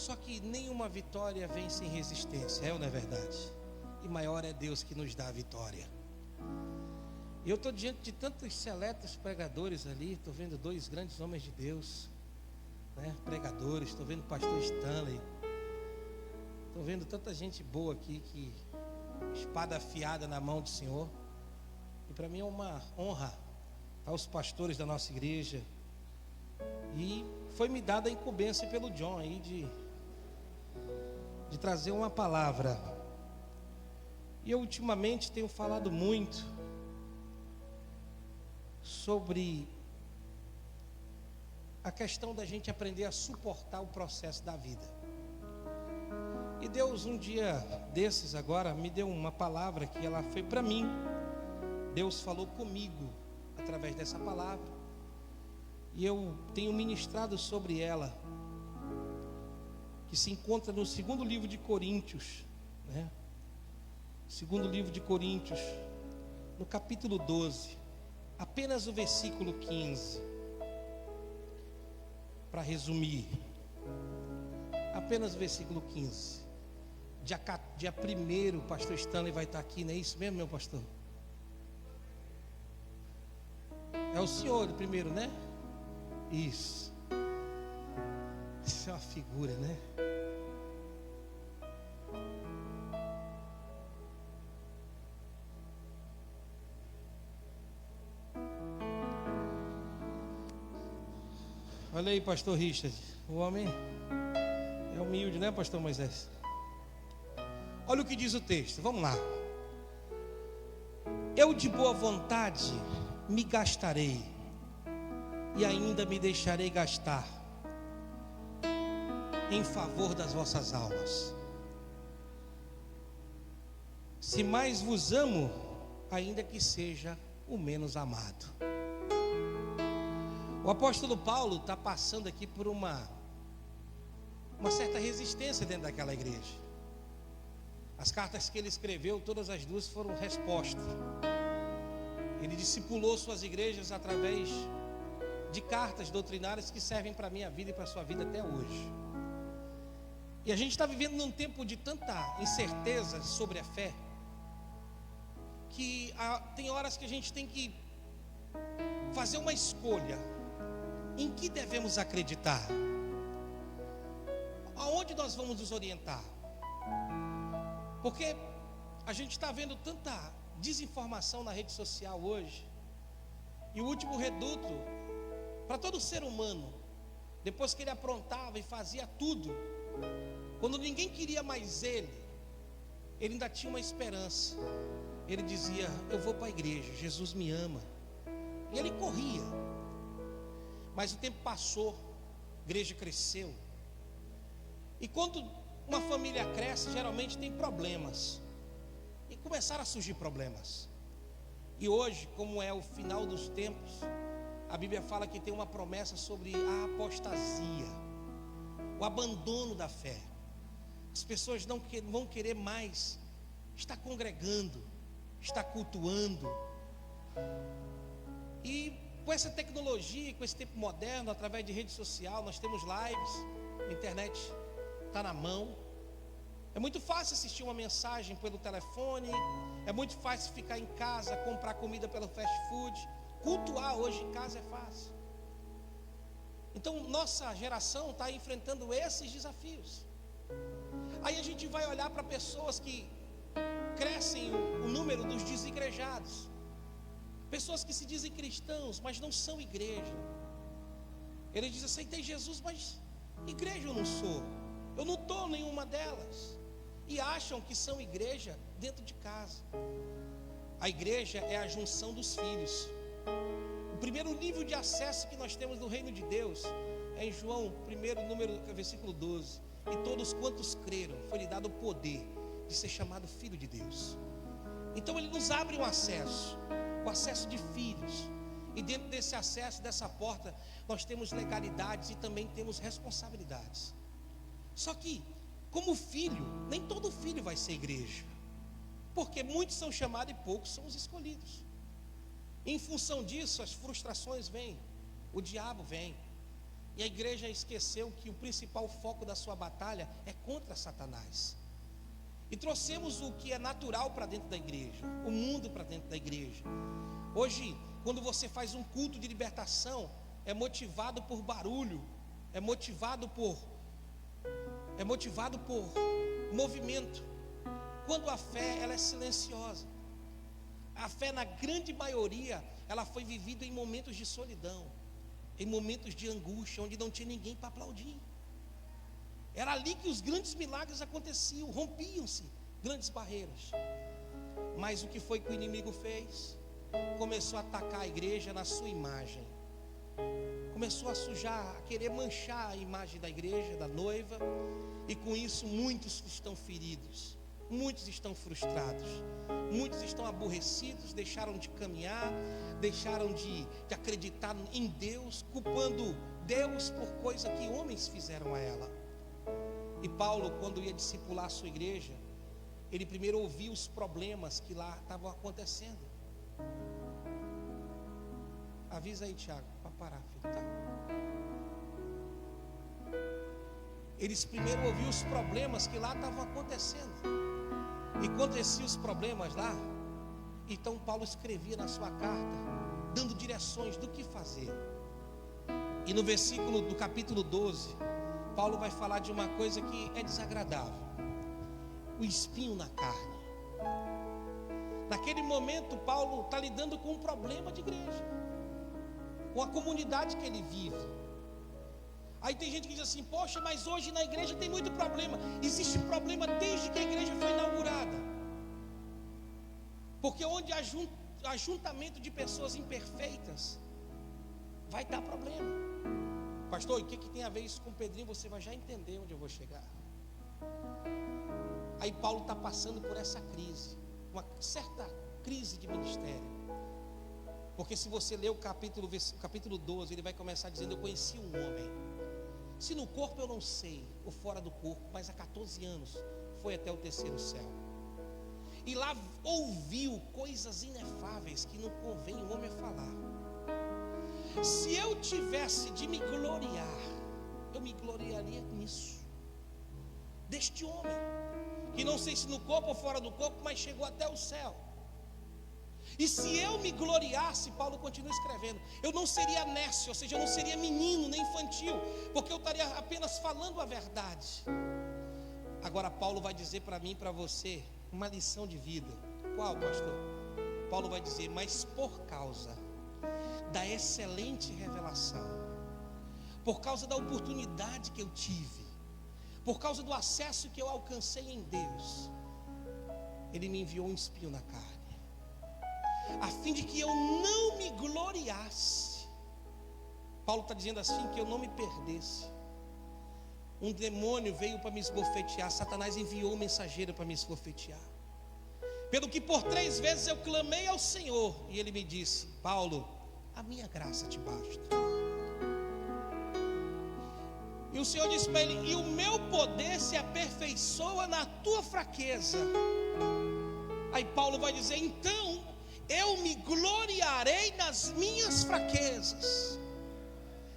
Só que nenhuma vitória vem sem resistência, é ou não é verdade? E maior é Deus que nos dá a vitória. E eu estou diante de tantos seletos pregadores ali. Estou vendo dois grandes homens de Deus, né? Pregadores. Estou vendo o pastor Stanley. Estou vendo tanta gente boa aqui, que espada afiada na mão do Senhor. E para mim é uma honra aos pastores da nossa igreja. E foi me dada a incumbência pelo John aí de trazer uma palavra. E eu ultimamente tenho falado muito sobre a questão da gente aprender a suportar o processo da vida. E Deus, um dia desses agora, me deu uma palavra que ela foi para mim. Deus falou comigo através dessa palavra, e eu tenho ministrado sobre ela, que se encontra no segundo livro de Coríntios, né? Segundo livro de Coríntios, no capítulo 12, apenas o versículo 15, para resumir, apenas o versículo 15. Dia 1º, o pastor Stanley vai estar aqui, não é isso mesmo, meu pastor? É o senhor de primeiro, né? Isso. Isso é uma figura, né? Olha aí, pastor Richard. O homem é humilde, né, pastor Moisés? Olha o que diz o texto, vamos lá. Eu de boa vontade me gastarei, e ainda me deixarei gastar em favor das vossas almas. Se mais vos amo, ainda que seja o menos amado. O apóstolo Paulo está passando aqui por uma certa resistência dentro daquela igreja. As cartas que ele escreveu, todas as duas foram resposta. Ele discipulou suas igrejas através de cartas doutrinárias que servem para a minha vida e para a sua vida até hoje. E a gente está vivendo num tempo de tanta incerteza sobre a fé, que tem horas que a gente tem que fazer uma escolha. Em que devemos acreditar? Aonde nós vamos nos orientar? Porque a gente está vendo tanta desinformação na rede social hoje. E o último reduto para todo ser humano, depois que ele aprontava e fazia tudo, quando ninguém queria mais ele ainda tinha uma esperança. Ele dizia: eu vou para a igreja, Jesus me ama. E ele corria. Mas o tempo passou, a igreja cresceu. E quando uma família cresce, geralmente tem problemas. E começaram a surgir problemas. E hoje, como é o final dos tempos, a Bíblia fala que tem uma promessa sobre a apostasia, o abandono da fé. As pessoas não vão querer mais estar congregando, estar cultuando. E com essa tecnologia, com esse tempo moderno, através de rede social, nós temos lives, a internet está na mão. É muito fácil assistir uma mensagem pelo telefone, é muito fácil ficar em casa, comprar comida pelo fast food. Cultuar hoje em casa é fácil. Então nossa geração está enfrentando esses desafios. Aí a gente vai olhar para pessoas que crescem o número dos desigrejados, pessoas que se dizem cristãos, mas não são igreja. Ele diz: aceitei Jesus, mas igreja eu não sou, eu não estou em nenhuma delas. E acham que são igreja dentro de casa. A igreja é a junção dos filhos. O primeiro nível de acesso que nós temos no reino de Deus é em João 1, versículo 12. E todos quantos creram, foi-lhe dado o poder de ser chamado filho de Deus. Então ele nos abre um acesso, o acesso de filhos. E dentro desse acesso, dessa porta, nós temos legalidades e também temos responsabilidades. Só que, como filho, nem todo filho vai ser igreja, porque muitos são chamados e poucos são os escolhidos. Em função disso, as frustrações vêm, o diabo vem. E a igreja esqueceu que o principal foco da sua batalha é contra Satanás. E trouxemos o que é natural para dentro da igreja, o mundo para dentro da igreja. Hoje, quando você faz um culto de libertação, é motivado por barulho, é motivado por movimento. Quando a fé, ela é silenciosa. A fé, na grande maioria, ela foi vivida em momentos de solidão, em momentos de angústia, onde não tinha ninguém para aplaudir. Era ali que os grandes milagres aconteciam, rompiam-se grandes barreiras. Mas o que foi que o inimigo fez? Começou a atacar a igreja na sua imagem. Começou a sujar, a querer manchar a imagem da igreja, da noiva. E com isso muitos estão feridos, muitos estão frustrados, muitos estão aborrecidos, deixaram de caminhar, deixaram de acreditar em Deus, culpando Deus por coisa que homens fizeram a ela. E Paulo, quando ia discipular a sua igreja, ele primeiro ouvia os problemas que lá estavam acontecendo. Avisa aí, Tiago, para parar, filho, tá? Eles primeiro ouviam os problemas que lá estavam acontecendo. E quando aconteciam os problemas lá, então Paulo escrevia na sua carta, dando direções do que fazer. E no versículo do capítulo 12, Paulo vai falar de uma coisa que é desagradável: o espinho na carne. Naquele momento, Paulo está lidando com um problema de igreja, com a comunidade que ele vive. Aí tem gente que diz assim: poxa, mas hoje na igreja tem muito problema. Existe problema desde que a igreja foi inaugurada. Porque onde há ajuntamento de pessoas imperfeitas, vai dar problema. Pastor, o que tem a ver isso com o Pedrinho? Você vai já entender onde eu vou chegar. Aí Paulo está passando por essa crise, uma certa crise de ministério. Porque se você ler o capítulo 12, ele vai começar dizendo: eu conheci um homem, se no corpo eu não sei, ou fora do corpo, mas há 14 anos foi até o terceiro céu. E lá ouviu coisas inefáveis que não convém o homem falar. Se eu tivesse de me gloriar, eu me gloriaria nisso, deste homem, que não sei se no corpo ou fora do corpo, mas chegou até o céu. E se eu me gloriasse, Paulo continua escrevendo, eu não seria nécio, ou seja, eu não seria menino nem infantil, porque eu estaria apenas falando a verdade. Agora Paulo vai dizer para mim e para você uma lição de vida. Qual, pastor? Paulo vai dizer: mas por causa da excelente revelação, por causa da oportunidade que eu tive, por causa do acesso que eu alcancei em Deus, Ele me enviou um espinho na carne, a fim de que eu não me gloriasse. Paulo está dizendo assim, que eu não me perdesse. Um demônio veio para me esbofetear, Satanás enviou um mensageiro para me esbofetear. Pelo que por 3 vezes eu clamei ao Senhor, e Ele me disse: Paulo, a minha graça te basta. E o Senhor disse para ele: e o meu poder se aperfeiçoa na tua fraqueza. Aí Paulo vai dizer: então eu me gloriarei nas minhas fraquezas.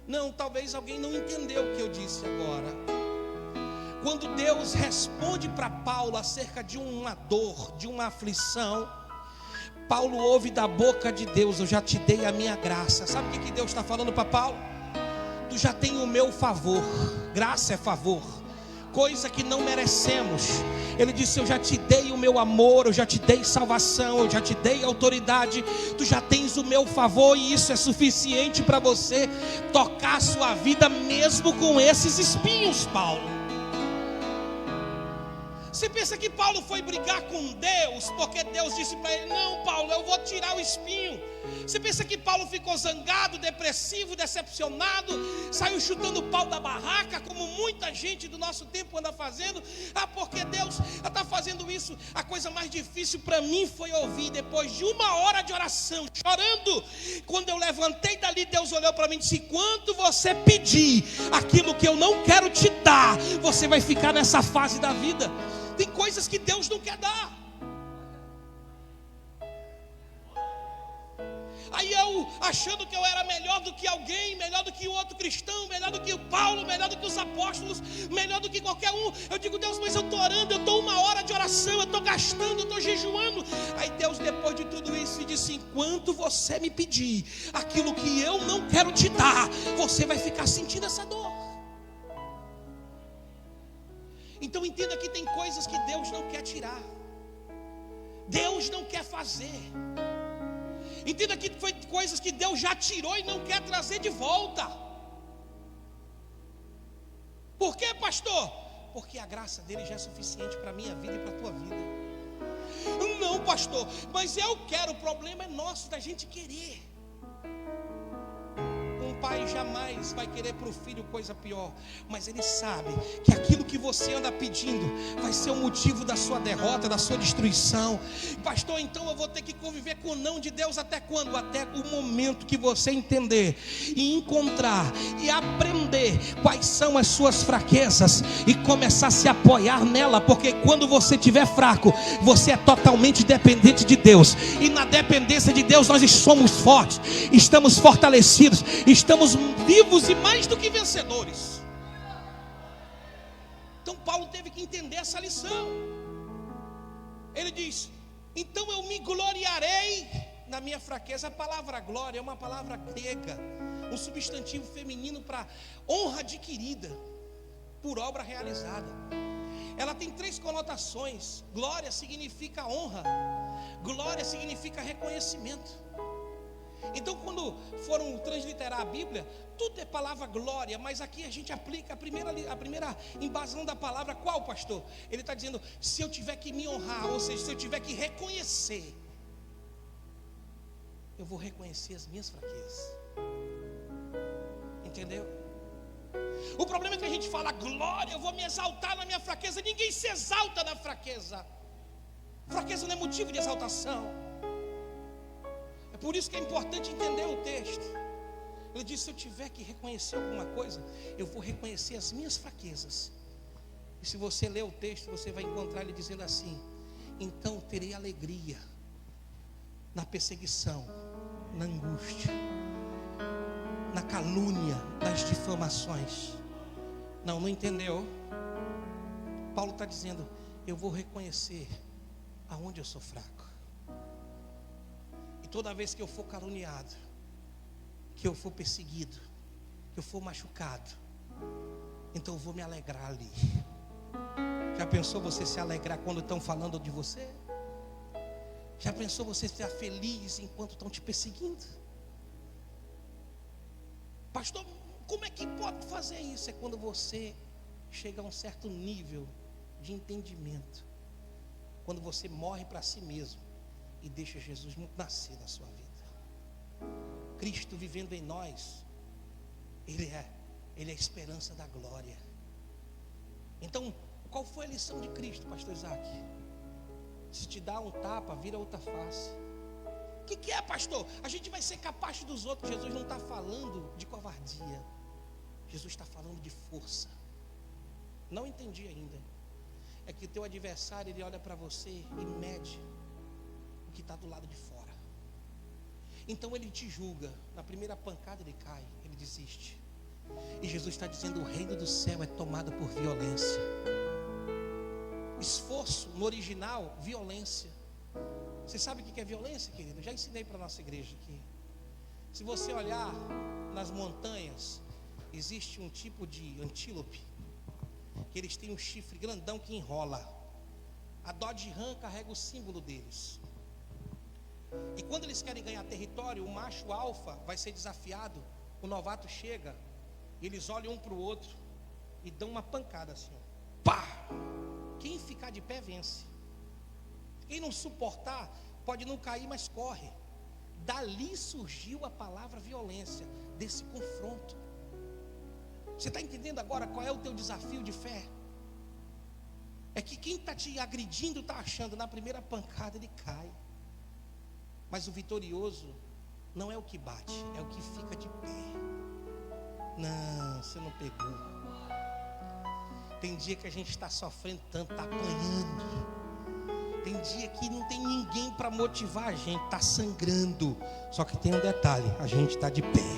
Não, talvez alguém não entendeu o que eu disse agora. Quando Deus responde para Paulo acerca de uma dor, de uma aflição, Paulo ouve da boca de Deus: eu já te dei a minha graça. Sabe o que Deus está falando para Paulo? Tu já tem o meu favor. Graça é favor, coisa que não merecemos. Ele disse: eu já te dei o meu amor, eu já te dei salvação, eu já te dei autoridade. Tu já tens o meu favor, e isso é suficiente para você tocar a sua vida mesmo com esses espinhos, Paulo. Você pensa que Paulo foi brigar com Deus porque Deus disse para ele: não, Paulo, eu vou tirar o espinho? Você pensa que Paulo ficou zangado, depressivo, decepcionado, saiu chutando o pau da barraca, como muita gente do nosso tempo anda fazendo? Ah, porque Deus está fazendo isso. A coisa mais difícil para mim foi ouvir, depois de 1 hora de oração, chorando, quando eu levantei dali, Deus olhou para mim e disse: quando você pedir aquilo que eu não quero te dar, você vai ficar nessa fase da vida. Tem coisas que Deus não quer dar. Aí eu, achando que eu era melhor do que alguém, melhor do que o outro cristão, melhor do que o Paulo, melhor do que os apóstolos, melhor do que qualquer um. Eu digo: Deus, mas eu estou orando, eu estou 1 hora de oração, eu estou gastando, eu estou jejuando. Aí Deus, depois de tudo isso, disse: enquanto você me pedir aquilo que eu não quero te dar, você vai ficar sentindo essa dor. Então entenda que tem coisas que Deus não quer tirar, Deus não quer fazer. Entenda que foi coisas que Deus já tirou e não quer trazer de volta. Por quê, pastor? Porque a graça dele já é suficiente para a minha vida e para a tua vida. Não, pastor, mas eu quero. O problema é nosso, da gente querer. Um pai jamais vai querer para o filho coisa pior, mas ele sabe que aquilo que você anda pedindo vai ser o motivo da sua derrota, da sua destruição. Pastor, então eu vou ter que conviver com o não de Deus até quando? Até o momento que você entender e encontrar e aprender quais são as suas fraquezas e começar a se apoiar nela, porque quando você estiver fraco, você é totalmente dependente de Deus, e na dependência de Deus nós somos fortes, estamos fortalecidos, estamos vivos e mais do que vencedores. Então Paulo teve que entender essa lição. Ele diz: então eu me gloriarei na minha fraqueza. A palavra glória é uma palavra grega, um substantivo feminino para honra adquirida por obra realizada. Ela tem 3 conotações. Glória significa honra, glória significa reconhecimento. Então, quando foram transliterar a Bíblia, tudo é palavra glória, mas aqui a gente aplica a primeira embasão da palavra. Qual, pastor? Ele está dizendo: se eu tiver que me honrar, ou seja, se eu tiver que reconhecer, eu vou reconhecer as minhas fraquezas. Entendeu? O problema é que a gente fala glória, eu vou me exaltar na minha fraqueza. Ninguém se exalta na fraqueza. Fraqueza não é motivo de exaltação. É por isso que é importante entender o texto. Ele diz: se eu tiver que reconhecer alguma coisa, eu vou reconhecer as minhas fraquezas. E se você ler o texto, você vai encontrar ele dizendo assim: então terei alegria na perseguição, na angústia, na calúnia, nas difamações. Não entendeu? Paulo está dizendo: eu vou reconhecer aonde eu sou fraco. Toda vez que eu for caluniado, que eu for perseguido, que eu for machucado, então eu vou me alegrar ali. Já pensou você se alegrar quando estão falando de você? Já pensou você estar feliz enquanto estão te perseguindo? Pastor, como é que pode fazer isso? É quando você chega a um certo nível de entendimento, quando você morre para si mesmo e deixa Jesus nascer na sua vida. Cristo vivendo em nós, Ele é a esperança da glória. Então, qual foi a lição de Cristo, pastor Isaac? Se te dá um tapa, vira outra face. O que é, pastor? A gente vai ser capaz dos outros. Jesus não está falando de covardia, Jesus está falando de força. Não entendi ainda. É que o teu adversário, ele olha para você e mede que está do lado de fora. Então ele te julga. Na primeira pancada ele cai, ele desiste. E Jesus está dizendo: o reino do céu é tomado por violência. Esforço, no original, violência. Você sabe o que é violência, querido? Eu já ensinei para a nossa igreja aqui. Se você olhar nas montanhas, existe um tipo de antílope, que eles têm um chifre grandão que enrola. A Dodge Ram carrega o símbolo deles. E quando eles querem ganhar território, o macho alfa vai ser desafiado. O novato chega, e eles olham um para o outro e dão uma pancada assim, pá! Quem ficar de pé vence. Quem não suportar pode não cair, mas corre. Dali surgiu a palavra violência, desse confronto. Você está entendendo agora qual é o teu desafio de fé? É que quem está te agredindo está achando, na primeira pancada ele cai. Mas o vitorioso não é o que bate, é o que fica de pé. Não, você não pegou. Tem dia que a gente está sofrendo tanto, está apanhando. Tem dia que não tem ninguém para motivar a gente, está sangrando. Só que tem um detalhe: a gente está de pé.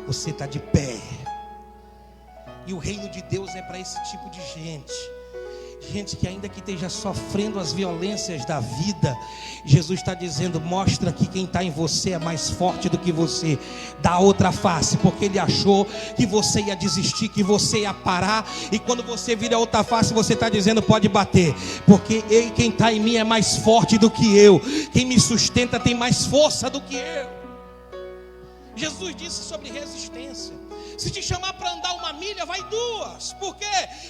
Você está de pé. E o reino de Deus é para esse tipo de gente. Gente que ainda que esteja sofrendo as violências da vida, Jesus está dizendo: mostra que quem está em você é mais forte do que você. Dá outra face, porque ele achou que você ia desistir, que você ia parar. E quando você vira outra face, você está dizendo: pode bater, porque quem está em mim é mais forte do que eu. Quem me sustenta tem mais força do que eu. Jesus disse sobre resistência: se te chamar para andar 1 milha, vai 2. Por quê?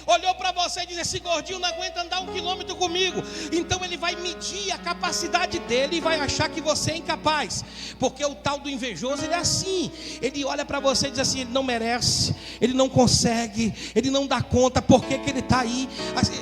Olhou para você e disse: esse gordinho não aguenta andar 1 quilômetro comigo. Então ele vai medir a capacidade dele e vai achar que você é incapaz. Porque o tal do invejoso, ele é assim. Ele olha para você e diz assim: ele não merece, ele não consegue, ele não dá conta. Por que ele está aí?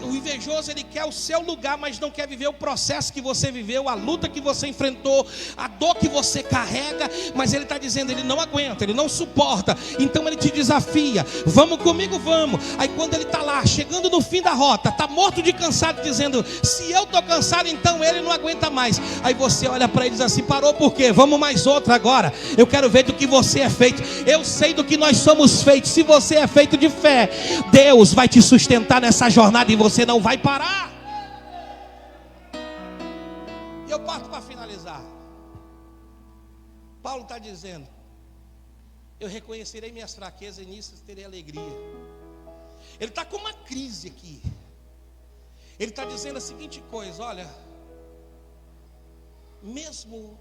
O invejoso, ele quer o seu lugar, mas não quer viver o processo que você viveu, a luta que você enfrentou, a dor que você carrega. Mas ele está dizendo: ele não aguenta, ele não suporta. Então ele te desafia: vamos comigo, vamos. Aí quando ele está lá, chegando no fim da rota, está morto de cansado, dizendo: se eu estou cansado, então ele não aguenta mais. Aí você olha para ele e diz assim: parou por quê? Vamos mais outra agora. Eu quero ver do que você é feito. Eu sei do que nós somos feitos. Se você é feito de fé, Deus vai te sustentar nessa jornada e você não vai parar. E eu parto para finalizar. Paulo está dizendo: eu reconhecerei minhas fraquezas e nisso terei alegria. Ele está com uma crise aqui. Ele está dizendo a seguinte coisa: olha, mesmo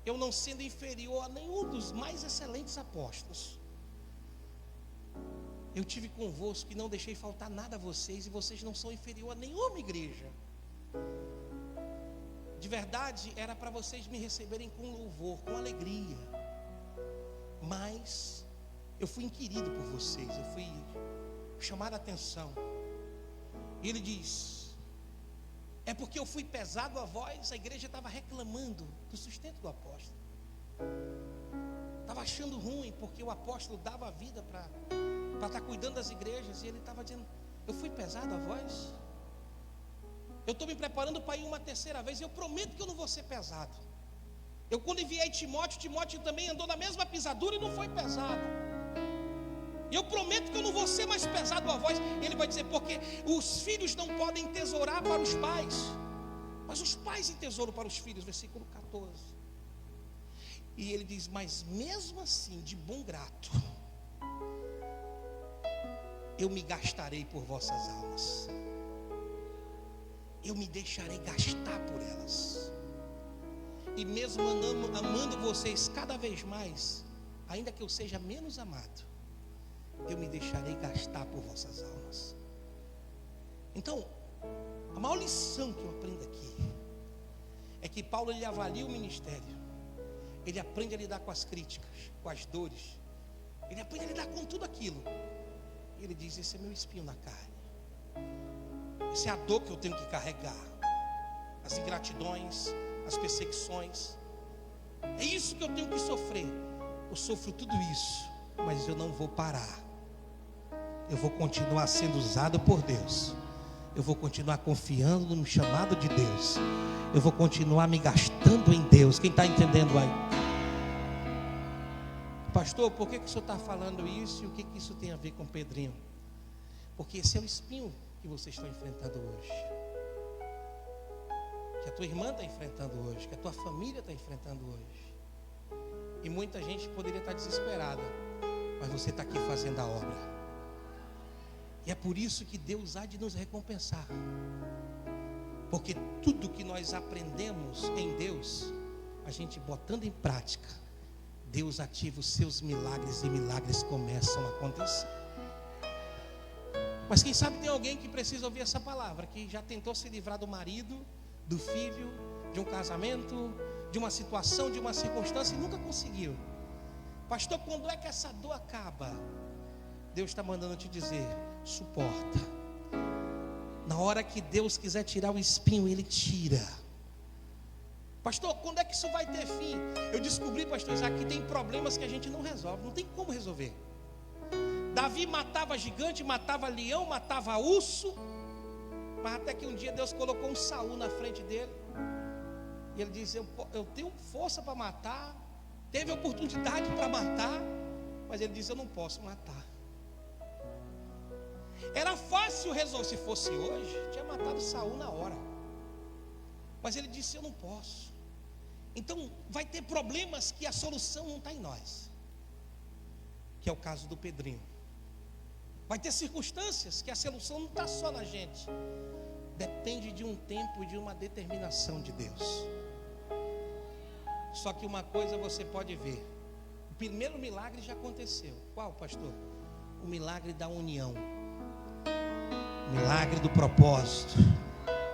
eu não sendo inferior a nenhum dos mais excelentes apóstolos, eu tive convosco e não deixei faltar nada a vocês, e vocês não são inferior a nenhuma igreja. De verdade, era para vocês me receberem com louvor, com alegria. Mas eu fui inquirido por vocês, eu fui chamado a atenção. E ele diz: é porque eu fui pesado a vós. A igreja estava reclamando do sustento do apóstolo, estava achando ruim, porque o apóstolo dava a vida para estar cuidando das igrejas. E ele estava dizendo: eu fui pesado a vós. Eu estou me preparando para ir uma terceira vez. Eu prometo que eu não vou ser pesado. Eu quando enviei Timóteo também andou na mesma pisadura e não foi pesado. E eu prometo que eu não vou ser mais pesado a voz. Ele vai dizer: porque os filhos não podem tesourar para os pais, mas os pais entesouram para os filhos. Versículo 14. E ele diz: mas mesmo assim, de bom grato, eu me gastarei por vossas almas. Eu me deixarei gastar por elas. E mesmo amando vocês cada vez mais, ainda que eu seja menos amado, eu me deixarei gastar por vossas almas. Então, a maior lição que eu aprendo aqui é que Paulo, ele avalia o ministério, ele aprende a lidar com as críticas, com as dores, ele aprende a lidar com tudo aquilo. E ele diz: esse é meu espinho na carne, essa é a dor que eu tenho que carregar, as ingratidões, as perseguições, é isso que eu tenho que sofrer. Eu sofro tudo isso, mas eu não vou parar. Eu vou continuar sendo usado por Deus. Eu vou continuar confiando no chamado de Deus. Eu vou continuar me gastando em Deus. Quem está entendendo aí? Pastor, por que o senhor está falando isso? E o que isso tem a ver com Pedrinho? Porque esse é o espinho que vocês estão enfrentando hoje, que a tua irmã está enfrentando hoje, que a tua família está enfrentando hoje. E muita gente poderia estar desesperada, mas você está aqui fazendo a obra. E é por isso que Deus há de nos recompensar, porque tudo que nós aprendemos em Deus, a gente botando em prática, Deus ativa os seus milagres e milagres começam a acontecer. Mas quem sabe tem alguém que precisa ouvir essa palavra, que já tentou se livrar do marido, do filho, de um casamento, de uma situação, de uma circunstância e nunca conseguiu. Pastor, quando é que essa dor acaba? Deus está mandando te dizer: suporta. Na hora que Deus quiser tirar o espinho, Ele tira. Pastor, quando é que isso vai ter fim? Eu descobri, pastor Isaac, que tem problemas que a gente não resolve, não tem como resolver. Davi matava gigante, matava leão, matava urso, Mas até que um dia Deus colocou um Saul na frente dele. E ele disse: eu tenho força para matar. Teve oportunidade para matar. Mas ele disse: eu não posso matar. Era fácil resolver. Se fosse hoje, tinha matado Saul na hora. Mas ele disse: eu não posso. Então vai ter problemas que a solução não está em nós, que é o caso do Pedrinho. Vai ter circunstâncias que a solução não está só na gente. Depende de um tempo e de uma determinação de Deus. Só que uma coisa você pode ver: o primeiro milagre já aconteceu. Qual, pastor? O milagre da união, o milagre do propósito,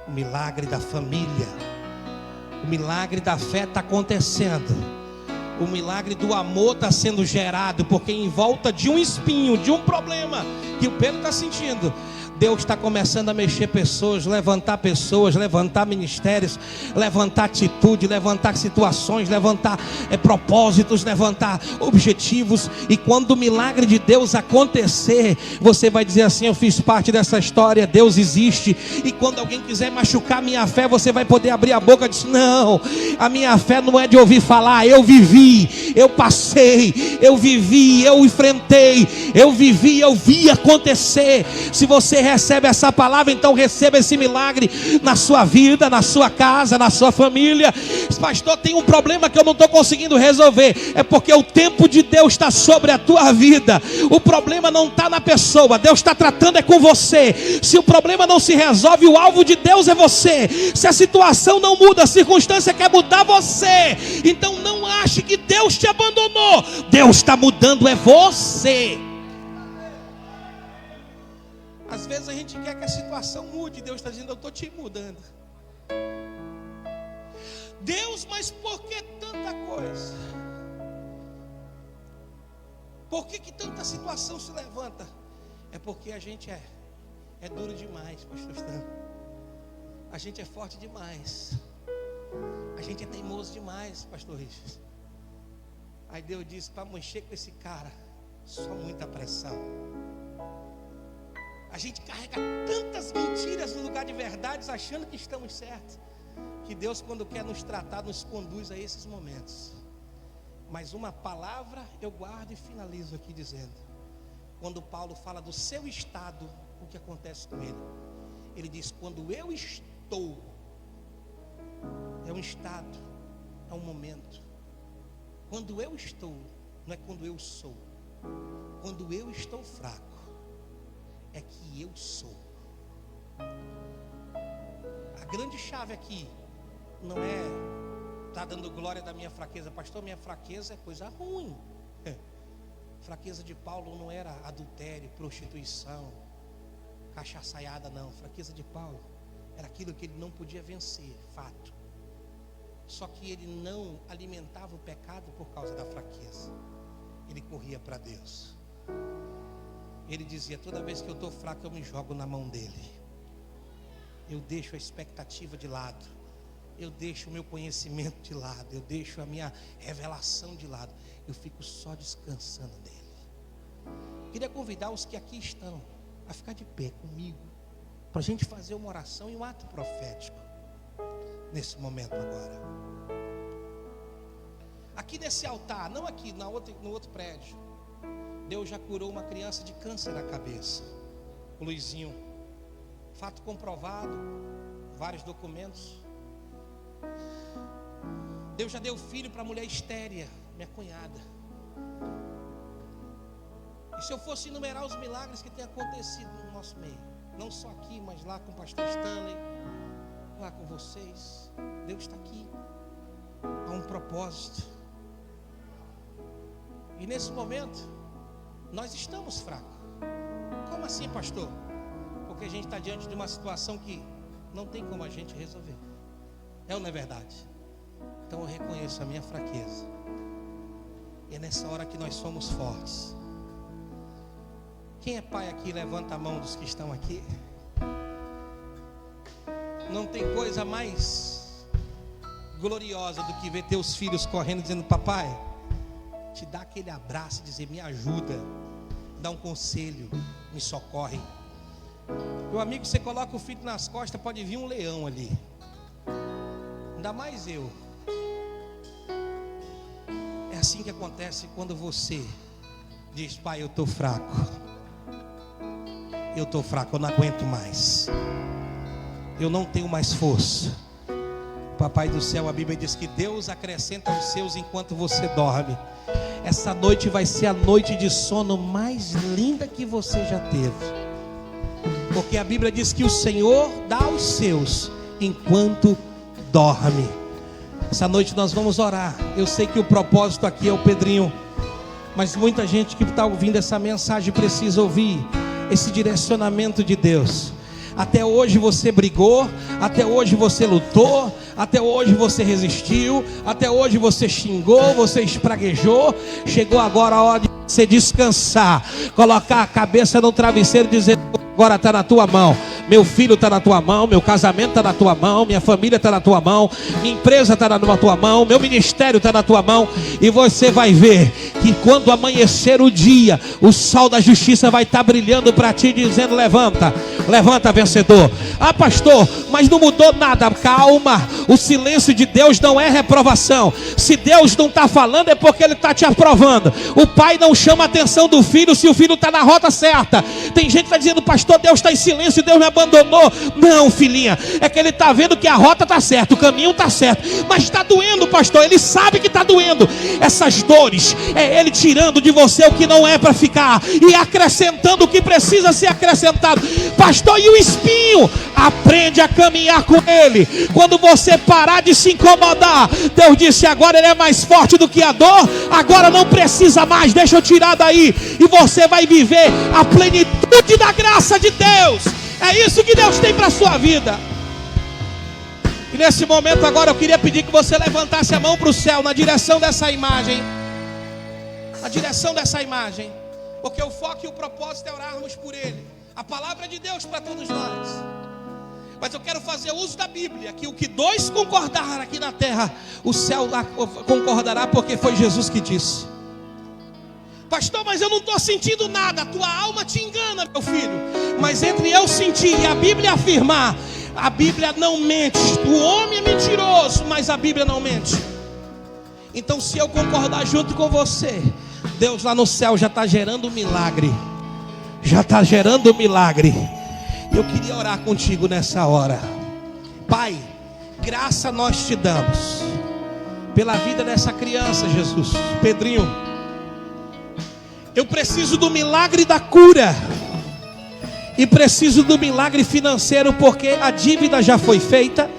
o milagre da família, o milagre da fé está acontecendo. O milagre do amor está sendo gerado, porque em volta de um espinho, de um problema que o Pedro está sentindo, Deus está começando a mexer pessoas, levantar ministérios, levantar atitude, levantar situações, levantar propósitos, levantar objetivos. E quando o milagre de Deus acontecer, você vai dizer assim: eu fiz parte dessa história, Deus existe. E quando alguém quiser machucar minha fé, você vai poder abrir a boca e dizer: não, a minha fé não é de ouvir falar, eu vivi, eu passei, eu vivi, eu enfrentei, eu vivi, eu vi acontecer. Se você recebe essa palavra, então receba esse milagre na sua vida, na sua casa, na sua família. Pastor, tem um problema que eu não estou conseguindo resolver. É porque o tempo de Deus está sobre a tua vida. O problema não está na pessoa, Deus está tratando com você. Se o problema não se resolve, o alvo de Deus é você. Se a situação não muda, a circunstância quer mudar você. Então não ache que Deus te abandonou. Deus está mudando é você. Às vezes a gente quer que a situação mude. Deus está dizendo: eu estou te mudando. Deus, mas por que tanta coisa? Por que tanta situação se levanta? É porque a gente é duro demais, pastor Stan. A gente é forte demais. A gente é teimoso demais, pastor Richard. Aí Deus disse: para mexer com esse cara, só muita pressão. A gente carrega tantas mentiras no lugar de verdades, achando que estamos certos, que Deus, quando quer nos tratar, nos conduz a esses momentos. Mas uma palavra eu guardo e finalizo aqui dizendo: quando Paulo fala do seu estado, o que acontece com ele? Ele diz: quando eu estou, é um estado, é um momento. Quando eu estou, não é quando eu sou. Quando eu estou fraco, é que eu sou. A grande chave aqui não é estar dando glória da minha fraqueza. Pastor, minha fraqueza é coisa ruim. Fraqueza de Paulo não era adultério, prostituição, cachaçaiada, não. Fraqueza de Paulo era aquilo que ele não podia vencer, fato. Só que ele não alimentava o pecado por causa da fraqueza. Ele corria para Deus. Ele dizia: toda vez que eu estou fraco, eu me jogo na mão dele. Eu deixo a expectativa de lado. Eu deixo o meu conhecimento de lado. Eu deixo a minha revelação de lado. Eu fico só descansando nele. Queria convidar os que aqui estão a ficar de pé comigo, para a gente fazer uma oração e um ato profético nesse momento agora. Aqui nesse altar, não aqui, no outro prédio, Deus já curou uma criança de câncer na cabeça, o Luizinho. Fato comprovado, vários documentos. Deus já deu filho para a mulher estéria, minha cunhada. E se eu fosse enumerar os milagres que têm acontecido no nosso meio, não só aqui, mas lá com o pastor Stanley, lá com vocês, Deus está aqui. Há um propósito. E nesse momento nós estamos fracos. Como assim, pastor? Porque a gente está diante de uma situação que não tem como a gente resolver. É ou não é verdade? Então eu reconheço a minha fraqueza. E é nessa hora que nós somos fortes. Quem é pai aqui, levanta a mão dos que estão aqui. Não tem coisa mais gloriosa do que ver teus filhos correndo dizendo: papai, te dá aquele abraço e dizer: me ajuda, dá um conselho, me socorre. Meu amigo, você coloca o filho nas costas, pode vir um leão ali. Ainda mais eu. É assim que acontece quando você diz: pai, eu estou fraco. Eu estou fraco, eu não aguento mais. Eu não tenho mais força. Papai do céu, a Bíblia diz que Deus acrescenta os seus enquanto você dorme. Essa noite vai ser a noite de sono mais linda que você já teve. Porque a Bíblia diz que o Senhor dá aos seus enquanto dorme. Essa noite nós vamos orar. Eu sei que o propósito aqui é o Pedrinho, mas muita gente que está ouvindo essa mensagem precisa ouvir esse direcionamento de Deus. Até hoje você brigou, até hoje você lutou, até hoje você resistiu, até hoje você xingou, você espraguejou. Chegou agora a hora de você descansar, colocar a cabeça no travesseiro e dizer: agora está na tua mão. Meu filho está na tua mão, meu casamento está na tua mão, minha família está na tua mão, minha empresa está na tua mão, meu ministério está na tua mão. E você vai ver que quando amanhecer o dia, o sol da justiça vai estar brilhando para ti, dizendo: levanta, levanta, vencedor. Ah, pastor, mas não mudou nada. Calma, o silêncio de Deus não é reprovação. Se Deus não está falando, é porque Ele está te aprovando. O pai não chama a atenção do filho se o filho está na rota certa. Tem gente que está dizendo: pastor, Deus está em silêncio, Deus me abandonou. Não, filhinha, é que Ele está vendo que a rota está certa, o caminho está certo, mas está doendo, pastor. Ele sabe que está doendo. Essas dores é Ele tirando de você o que não é para ficar e acrescentando o que precisa ser acrescentado. Pastor, e o espinho? Aprende a caminhar com Ele. Quando você parar de se incomodar, Deus disse: agora Ele é mais forte do que a dor. Agora não precisa mais, deixa eu tirar daí. E você vai viver a plenitude da graça de Deus. É isso que Deus tem para a sua vida. E nesse momento agora eu queria pedir que você levantasse a mão para o céu, na direção dessa imagem. Na direção dessa imagem. Porque o foco e o propósito é orarmos por Ele. A palavra de Deus para todos nós. Mas eu quero fazer uso da Bíblia, que o que dois concordar aqui na terra, o céu concordará, porque foi Jesus que disse. Pastor, mas eu não estou sentindo nada. A tua alma te engana, meu filho. Mas entre eu sentir e a Bíblia afirmar, a Bíblia não mente. O homem é mentiroso, mas a Bíblia não mente. Então, se eu concordar junto com você, Deus lá no céu já está gerando um milagre. Já está gerando um milagre. Eu queria orar contigo nessa hora. Pai, graça nós te damos pela vida dessa criança, Jesus, Pedrinho. Eu preciso do milagre da cura. E preciso do milagre financeiro, porque a dívida já foi feita,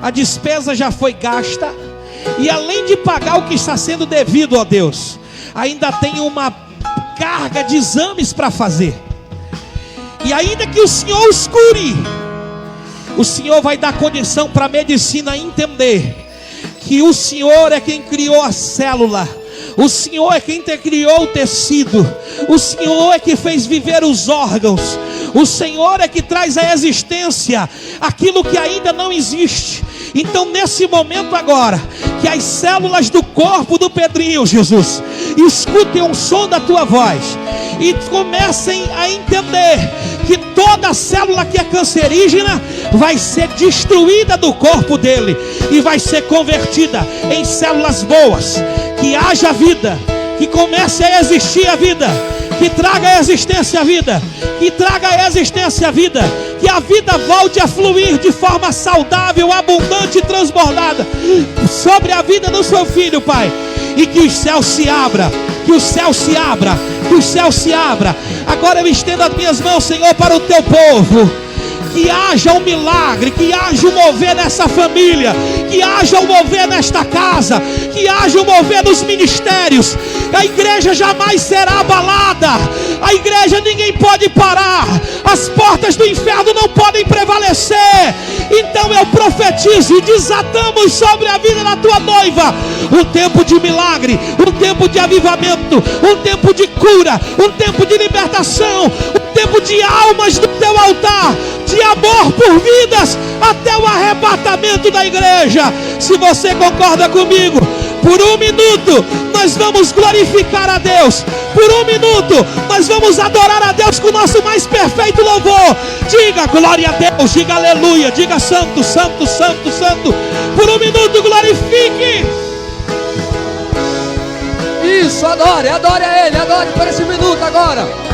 a despesa já foi gasta. E além de pagar o que está sendo devido, ó Deus, ainda tem uma carga de exames para fazer. E ainda que o Senhor os cure, o Senhor vai dar condição para a medicina entender que o Senhor é quem criou a célula. O Senhor é quem criou o tecido. O Senhor é que fez viver os órgãos. O Senhor é que traz à existência aquilo que ainda não existe. Então nesse momento agora, que as células do corpo do Pedrinho, Jesus, escutem o som da tua voz e comecem a entender que toda célula que é cancerígena vai ser destruída do corpo dele e vai ser convertida em células boas. Que haja vida, que comece a existir a vida, que traga a existência a vida, que traga a existência a vida, que a vida volte a fluir de forma saudável, abundante e transbordada sobre a vida do seu filho, Pai. E que os céus se abram, que o céu se abra, que o céu se abra. Agora eu estendo as minhas mãos, Senhor, para o teu povo. Que haja um milagre, que haja um mover nessa família, que haja um mover nesta casa, que haja um mover nos ministérios. A igreja jamais será abalada, a igreja ninguém pode parar, as portas do inferno não podem prevalecer. Então eu profetizo e desatamos sobre a vida da tua noiva um tempo de milagre, um tempo de avivamento, um tempo de cura, um tempo de libertação, um tempo de almas do teu altar, de amor por vidas até o arrebatamento da igreja. Se você concorda comigo, Por um minuto nós vamos glorificar a Deus. Por um minuto nós vamos adorar a Deus com o nosso mais perfeito louvor. Diga glória a Deus, diga aleluia, diga santo, santo, santo, santo. Por um minuto glorifique. Isso, adore a Ele, adore por esse minuto agora.